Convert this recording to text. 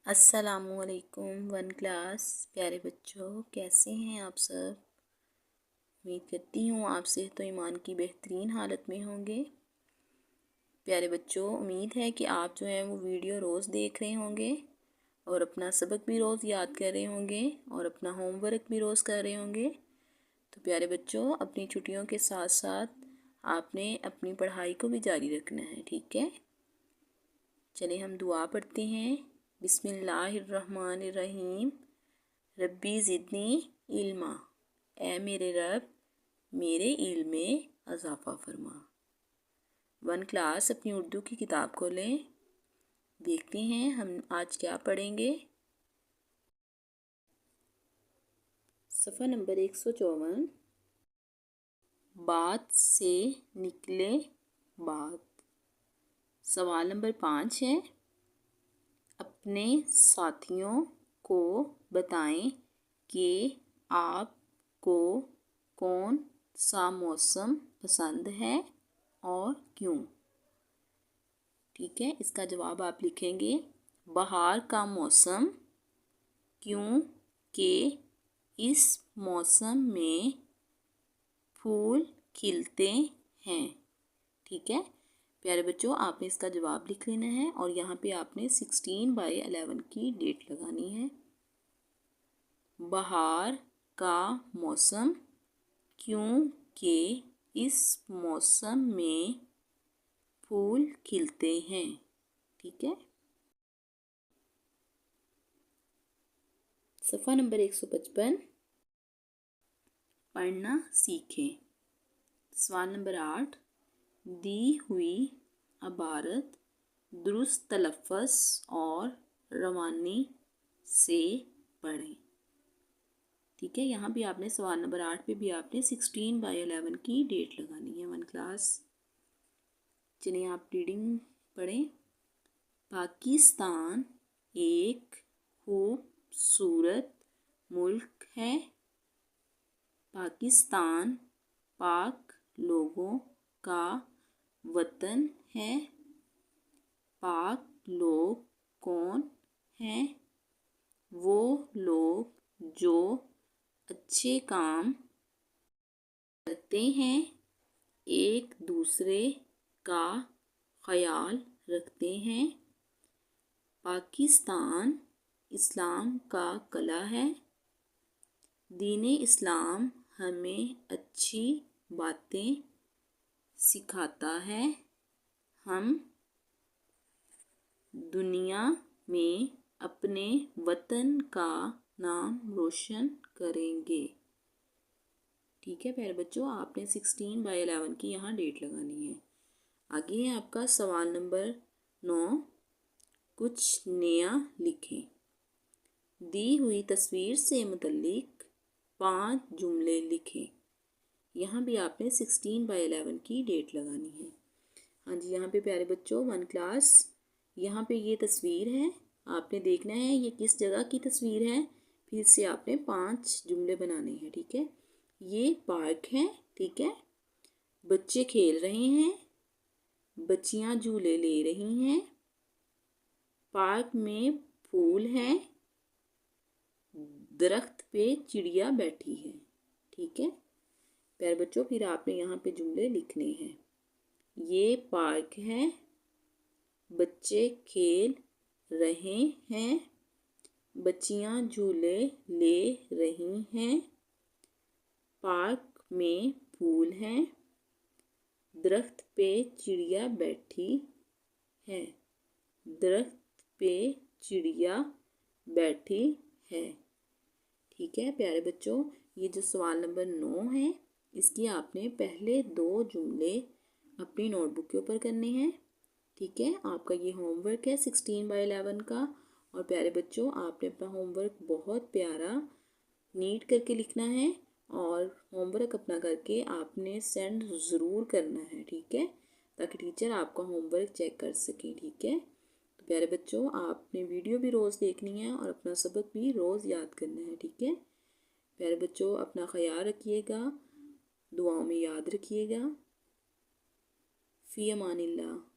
अस्सलामुअलैकुम one class प्यारे बच्चों, कैसे हैं आप सब। उम्मीद करती हूँ आप सेहत तो ईमान की बेहतरीन हालत में होंगे। प्यारे बच्चों, उम्मीद है कि आप जो है वो वीडियो रोज़ देख रहे होंगे और अपना सबक भी रोज़ याद कर रहे होंगे और अपना होमवर्क भी रोज़ कर रहे होंगे। तो प्यारे बच्चों, अपनी छुट्टियों के साथ साथ आपने अपनी पढ़ाई को भी जारी रखना है, ठीक है। चलिए हम दुआ पढ़ते हैं। बिस्मिल्लाहिर्रहमानिर्रहीम। रब्बी ज़िदनी इल्मा। ए मेरे रब, मेरे इल्म में इजाफ़ा फरमा। वन क्लास अपनी उर्दू की किताब खोलें। देखते हैं हम आज क्या पढ़ेंगे। सफ़ा नंबर 154। बात से निकले बात। सवाल नंबर 5 है, अपने साथियों को बताएं कि आपको कौन सा मौसम पसंद है और क्यों। ठीक है, इसका जवाब आप लिखेंगे बहार का मौसम, क्योंकि इस मौसम में फूल खिलते हैं। ठीक है प्यारे बच्चों, आपने इसका जवाब लिख लेना है और यहाँ पे आपने 16/11 की डेट लगानी है। बहार का मौसम, क्योंकि इस मौसम में फूल खिलते हैं। ठीक है। सफ़ा नंबर 155। पढ़ना सीखें। सवाल नंबर 8, दी हुई इबारत दुरुस्त तलफ़्फ़ुज़ और रवानी से पढ़ें। ठीक है, यहाँ भी आपने सवाल नंबर 8 पे भी आपने 16/11 की डेट लगानी है वन क्लास। चलिए आप रीडिंग पढ़ें। पाकिस्तान एक खूबसूरत मुल्क है। पाकिस्तान पाक लोगों का वतन है। पाक लोग कौन हैं? वो लोग जो अच्छे काम करते हैं, एक दूसरे का ख्याल रखते हैं। पाकिस्तान इस्लाम का कला है। दीन इस्लाम हमें अच्छी बातें सिखाता है। हम दुनिया में अपने वतन का नाम रोशन करेंगे। ठीक है प्यारे बच्चों, आपने 16/11 की यहाँ डेट लगानी है। आगे है आपका सवाल नंबर 9, कुछ नया लिखें। दी हुई तस्वीर से मुतल्लिक 5 जुमले लिखें। यहाँ भी आपने 16/11 की डेट लगानी है। हाँ जी, यहाँ पे प्यारे बच्चों वन क्लास, यहाँ पे ये तस्वीर है, आपने देखना है ये किस जगह की तस्वीर है, फिर से आपने 5 जुमले बनाने हैं। ठीक है, ये पार्क है। ठीक है, बच्चे खेल रहे हैं, बच्चियां झूले ले रही हैं, पार्क में फूल है, दरख्त पे चिड़िया बैठी है। ठीक है प्यारे बच्चों, फिर आपने यहाँ पे जुमले लिखने हैं। ये पार्क है, बच्चे खेल रहे हैं, बच्चियां झूले ले रही हैं, पार्क में फूल हैं, दरख्त पे चिड़िया बैठी है। दरख्त पे चिड़िया बैठी है। ठीक है प्यारे बच्चों, ये जो सवाल नंबर 9 है, इसकी आपने पहले 2 जुमले अपनी नोटबुक के ऊपर करने हैं। ठीक है, आपका ये होमवर्क है 16/11 का। और प्यारे बच्चों, आपने अपना होमवर्क बहुत प्यारा नीट करके लिखना है और होमवर्क अपना करके आपने सेंड ज़रूर करना है। ठीक है, ताकि टीचर आपका होमवर्क चेक कर सकें। ठीक है, तो प्यारे बच्चों, आपने वीडियो भी रोज़ देखनी है और अपना सबक भी रोज़ याद करना है। ठीक है प्यारे बच्चों, अपना ख्याल रखिएगा, दुआओं में याद रखिएगा। फ़ी अमानिल्लाह।